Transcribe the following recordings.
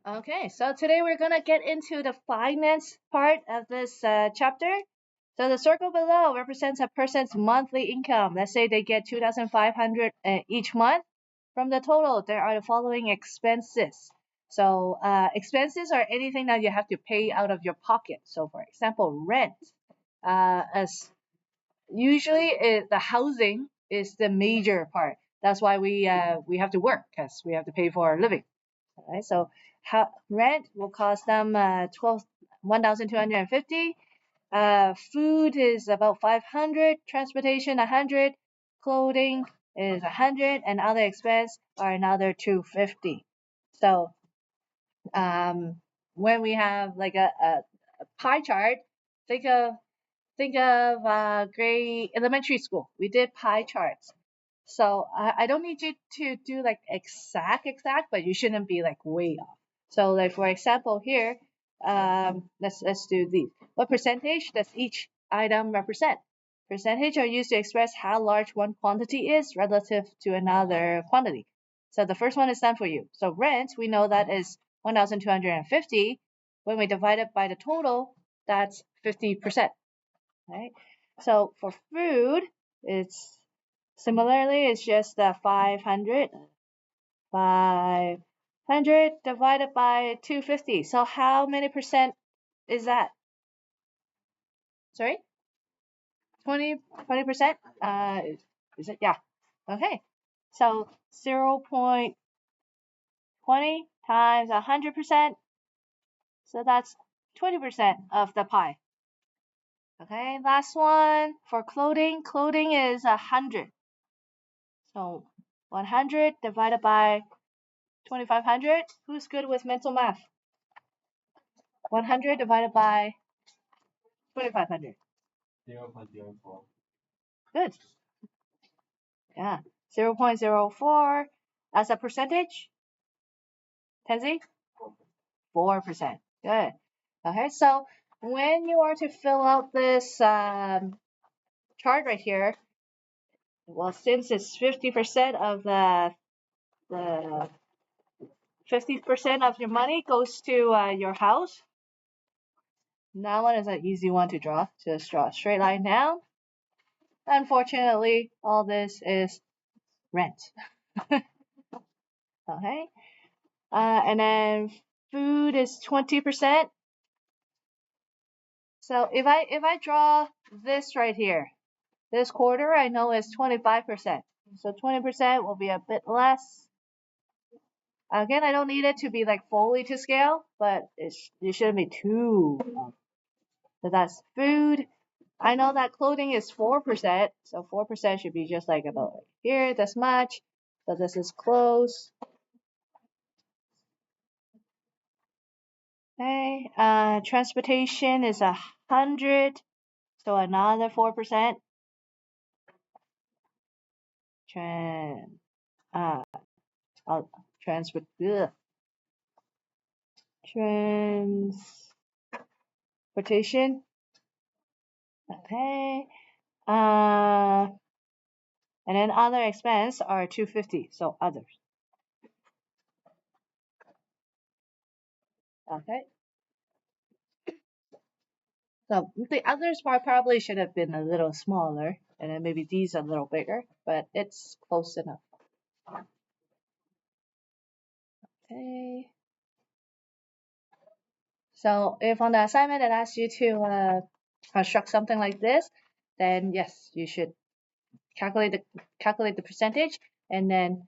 Okay, so today we're gonna get into the finance part of this chapter. So the circle below represents a person's monthly income. Let's say they get 2,500 each month. From the total, there are the following expenses. So expenses are anything that you have to pay out of your pocket. So for example, rent. As usually the housing is the major part. That's why we have to work because we have to pay for our living. Right? So rent will cost them 1,250. Food is about 500. Transportation 100. Clothing is 100, and other expense are another 250. So when we have like a pie chart, think of grade elementary school. We did pie charts. So I don't need you to do like exact, but you shouldn't be like way off. So like for example here, let's do these. What percentage does each item represent? Percentage are used to express how large one quantity is relative to another quantity. So the first one is done for you. So rent, we know that is 1,250. When we divide it by the total, that's 50%. Right? So for food, it's similarly, it's just 500. 500 divided by 250. So how many percent is that? Sorry? 20%? Is it? Yeah. Okay. So 0.20 times 100%. So that's 20% of the pie. Okay, last one for clothing. Clothing is 100. So 100 divided by 2,500. Who's good with mental math? 100 divided by 2,500. 0.04. Good. Yeah. 0.04 as a percentage. Tenzi? 4%. Good. Okay, so when you are to fill out this chart right here, well, since it's 50% of the 50% of your money goes to your house. That one is an easy one to draw. Just draw a straight line down. Unfortunately, all this is rent. Okay. And then food is 20%. So if I draw this right here, this quarter I know is 25%. So 20% will be a bit less. Again, I don't need it to be like fully to scale, but it shouldn't be too. So that's food. I know that clothing is 4%, so 4% should be just like about here, this much. So this is clothes. Okay, transportation is 100, so another 4%. Tran, uh, transport, transportation. Okay, and then other expense are 250, so others. Okay. So the others part probably should have been a little smaller, and then maybe these a little bigger, but it's close enough. Okay. So if on the assignment it asks you to construct something like this, then yes, you should calculate the percentage and then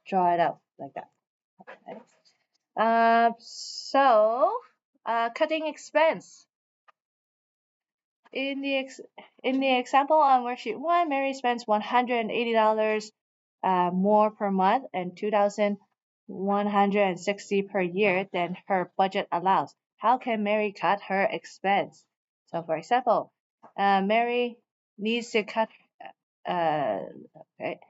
draw it out like that. Okay. Cutting expense. In the example on worksheet 1, Mary spends $180 more per month and 2,160 per year than her budget allows. How can Mary cut her expense? So for example, Mary needs to cut okay.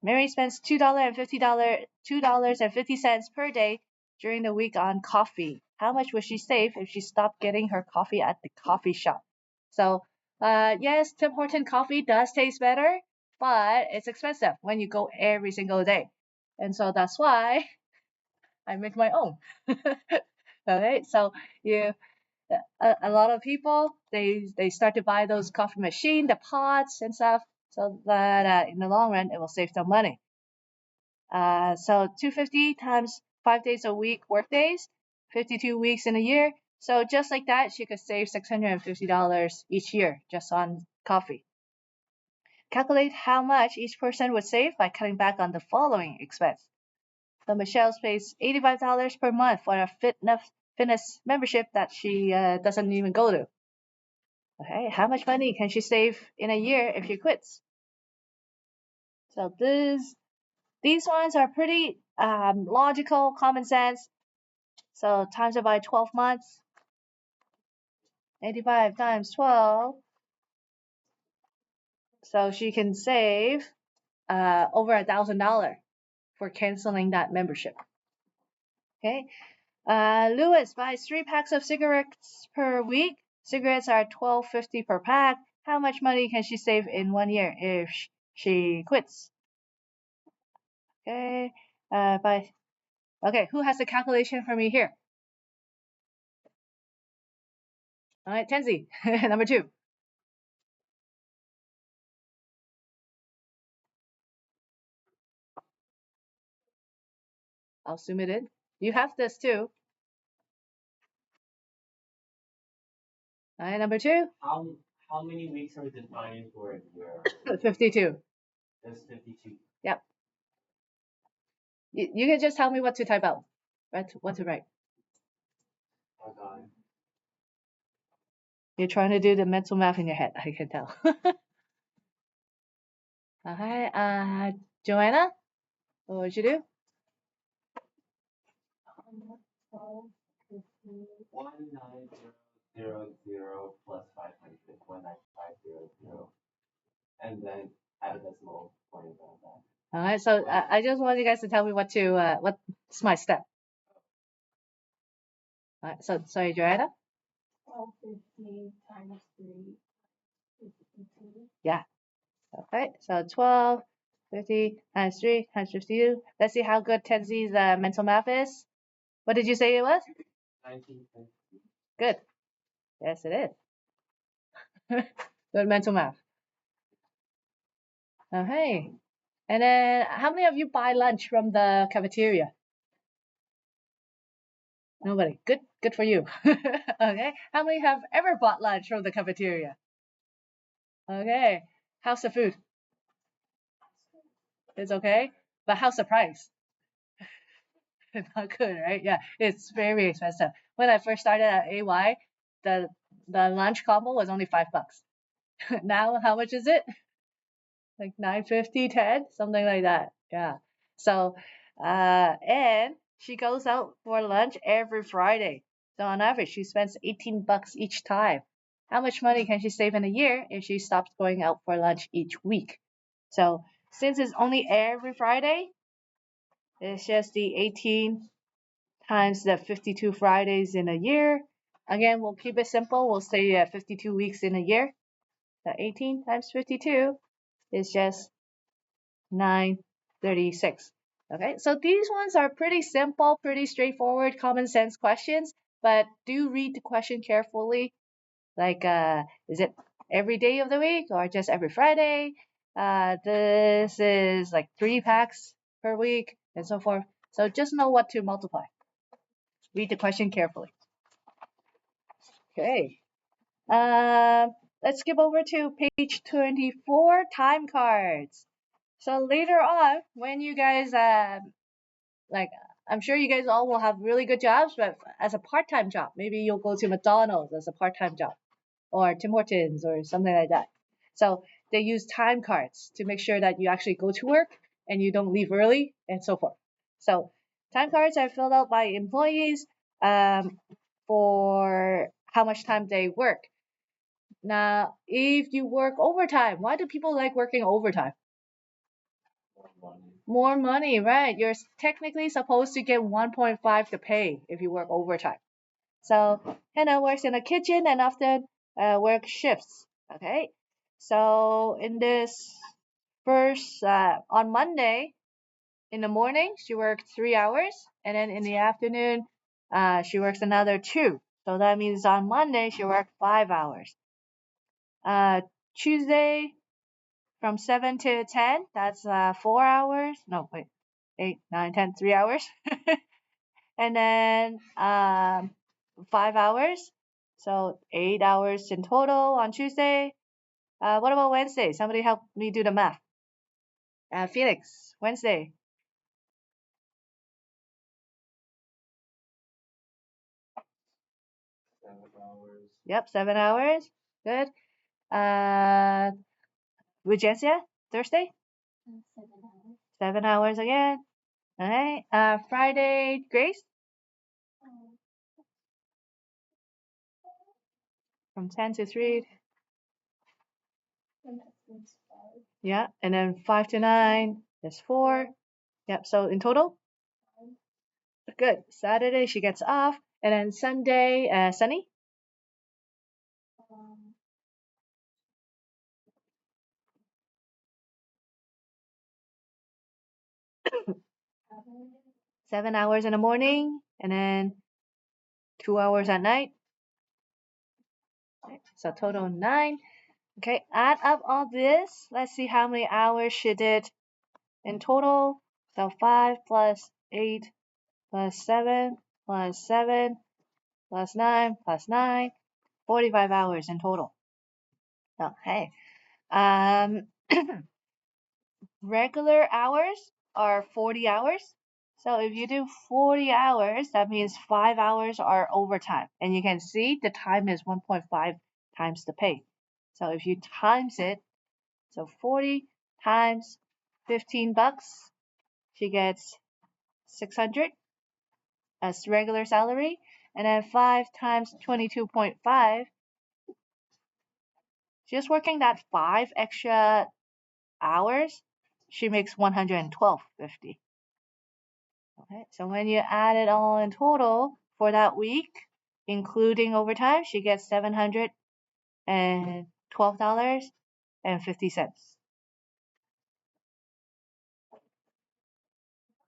Mary spends $2.50 per day during the week on coffee. How much would she save if she stopped getting her coffee at the coffee shop? So, yes, Tim Horton coffee does taste better, but it's expensive when you go every single day. And so that's why I make my own. Okay, so you a lot of people they start to buy those coffee machine, the pots and stuff, so that in the long run it will save them money. So 250 times 5 days a week work days, 52 weeks in a year. So just like that, she could save $650 each year just on coffee. Calculate how much each person would save by cutting back on the following expense. So Michelle pays $85 per month for a fitness membership that she doesn't even go to. Okay, how much money can she save in a year if she quits? So these ones are pretty logical, common sense. So times it by 12 months. 85 times 12. So she can save over $1,000 for canceling that membership. Okay. Lewis buys 3 packs of cigarettes per week. Cigarettes are $12.50 per pack. How much money can she save in 1 year if she quits? Okay. Okay, who has the calculation for me here? All right, Tenzi, number 2. I'll zoom it in. You have this too. All right, number 2. How many weeks are we defining for a year? 52. That's 52. Yep. You can just tell me what to type out. What to write. Okay. You're trying to do the mental math in your head. I can tell. Okay. Joanna, what would you do? 1900 plus 500, 19500, and then add a decimal point on that. All right. So I just want you guys to tell me what's my step. All right. So sorry, Joanna. 1250 times 3 is 52. Yeah. Okay. So 1250 times 3 times 52. Let's see how good Tenzi's mental math is. What did you say it was? 1950. Good. Yes, it is. Good mental math. Okay. And then how many of you buy lunch from the cafeteria? Nobody. Good for you. Okay. How many have ever bought lunch from the cafeteria? Okay. How's the food? It's okay. But how's the price? Not good, right? Yeah, it's very expensive. When I first started at AY, the lunch combo was only $5. Now how much is it? Like 9.50, 10, something like that. Yeah. So and she goes out for lunch every Friday. So on average she spends $18 each time. How much money can she save in a year if she stops going out for lunch each week? So since it's only every Friday, it's just the 18 times the 52 Fridays in a year. Again, we'll keep it simple. We'll say 52 weeks in a year. The 18 times 52 is just 936. Okay, so these ones are pretty simple, pretty straightforward, common sense questions, but do read the question carefully. Like, is it every day of the week or just every Friday? This is like 3 packs per week and so forth. So just know what to multiply. Read the question carefully. Okay. Let's skip over to page 24, time cards. So later on, when you guys like, I'm sure you guys all will have really good jobs, but as a part-time job, maybe you'll go to McDonald's as a part-time job, or Tim Hortons or something like that. So they use time cards to make sure that you actually go to work and you don't leave early and so forth. So time cards are filled out by employees for how much time they work. Now, if you work overtime, why do people like working overtime? More money, right? You're technically supposed to get 1.5 the pay if you work overtime. So Hannah works in a kitchen and often work shifts. Okay. So in this first on Monday, In the morning, she works 3 hours, and then in the afternoon, she works another 2. So that means on Monday she worked 5 hours. Tuesday from 7 to 10, that's 4 hours. No, wait, 8, 9, 10, 3 hours. And then 5 hours. So 8 hours in total on Tuesday. What about Wednesday? Somebody help me do the math. Felix, Wednesday. 7 hours. Yep, 7 hours. Good. Vigencia, Thursday? 7 hours. 7 hours again. All right. Friday, Grace? From 10 to 3. And that means 5. Yeah. And then 5 to 9 is 4. Yep. So in total? Good. Saturday, she gets off. And then Sunday, Sunny? Um, 7. 7 hours in the morning. And then 2 hours at night. Okay, so total 9. Okay, add up all this. Let's see how many hours she did in total. So 5 plus 8 plus 7 plus 7 plus 9 plus 9. 45 hours in total. Okay. Um, regular hours are 40 hours. So if you do 40 hours, that means 5 hours are overtime. And you can see the time is 1.5 times the pay. So if you times it, so 40 times 15 bucks, she gets 600 as regular salary. And then 5 times 22.5, just working that 5 extra hours, she makes 112.50. Okay, so when you add it all in total for that week, including overtime, she gets $712.50.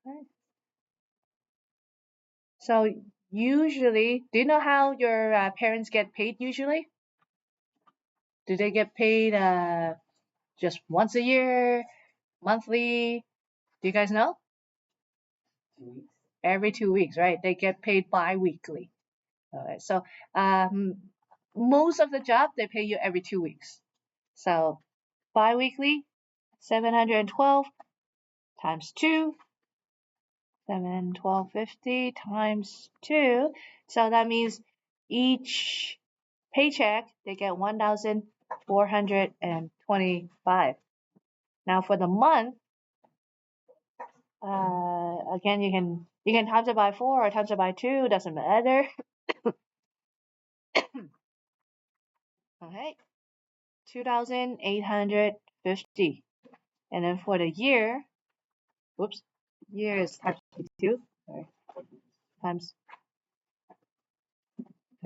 Okay. So usually, do you know how your parents get paid usually? Do they get paid just once a year, monthly? Do you guys know? 2 weeks. Every 2 weeks, right? They get paid bi-weekly. All right. So most of the job they pay you every 2 weeks. So bi-weekly, 712 times 2, 712.50 times 2. So that means each paycheck they get 1,425. Now for the month, again you can times it by 4 or times it by 2, doesn't matter. Okay, 2,850. And then for the year, whoops, year is times 52. Sorry, times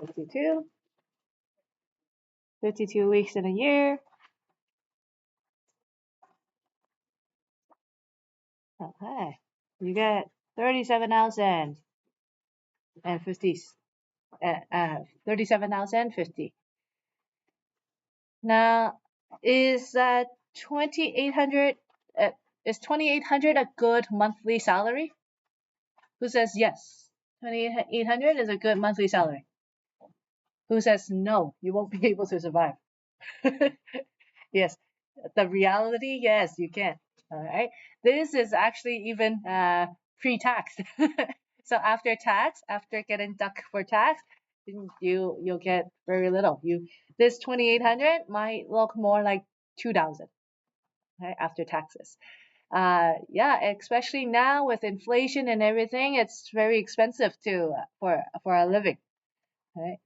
52. 52 weeks in a year. Okay, you get 37,050. 37,050. Now, is 2,800 is 2,800 a good monthly salary? Who says yes? 2,800 is a good monthly salary. Who says no? You won't be able to survive. Yes, the reality, yes, you can. All right, this is actually even pre-tax. So after tax, after getting duck for tax, you'll get very little. This 2,800 might look more like 2,000, okay, after taxes. Yeah, especially now with inflation and everything, it's very expensive to for a living. Right?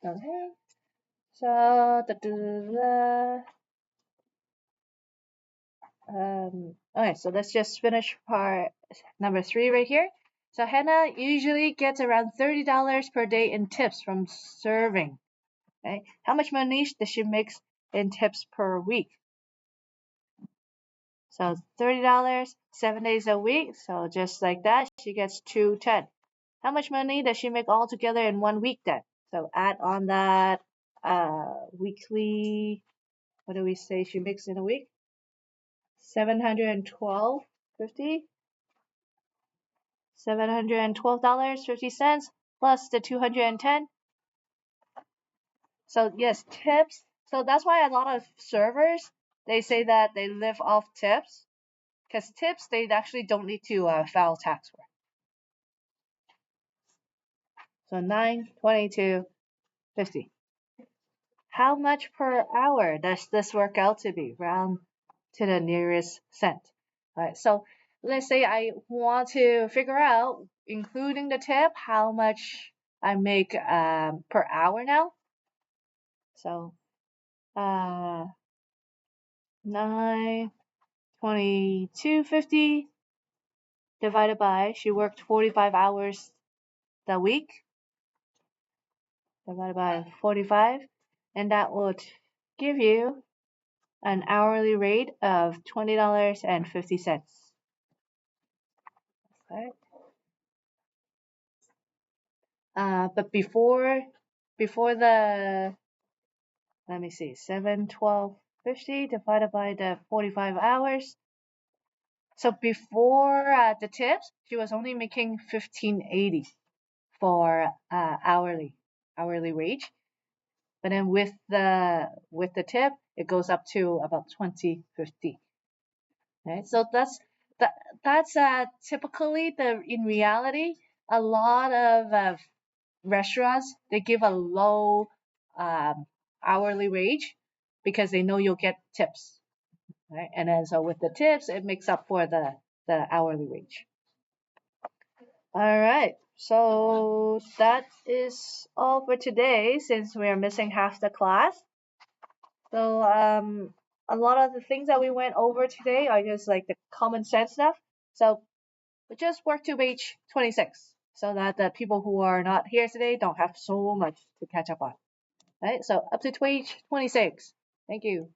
Okay. So okay, so let's just finish part number 3 right here. So Hannah usually gets around $30 per day in tips from serving. Okay, how much money does she make in tips per week? So $30, 7 days a week. So just like that, she gets 210. How much money does she make altogether in 1 week then? So add on that weekly. What do we say she makes in a week? 712.50. $712.50 plus the 210. So yes, tips. So that's why a lot of servers they say that they live off tips because tips they actually don't need to file tax for. So 922.50. How much per hour does this work out to be? Round to the nearest cent. All right. So let's say I want to figure out, including the tip, how much I make per hour now. So 922.50 divided by she worked 45 hours the week divided by 45, and that would give you an hourly rate of $20.50. Okay. But before the let me see 712.50 divided by the 45 hours. So before the tips, she was only making 15.80 for hourly wage. But then with the tip, it goes up to about 20.50. Right? So that that's typically the in reality a lot of restaurants they give a low um, hourly wage because they know you'll get tips, right? And then so with the tips, it makes up for the hourly wage. All right, so that is all for today since we are missing half the class. So a lot of the things that we went over today are just like the common sense stuff. So we just work to page 26 so that the people who are not here today don't have so much to catch up on. Right? So up to page 26. Thank you.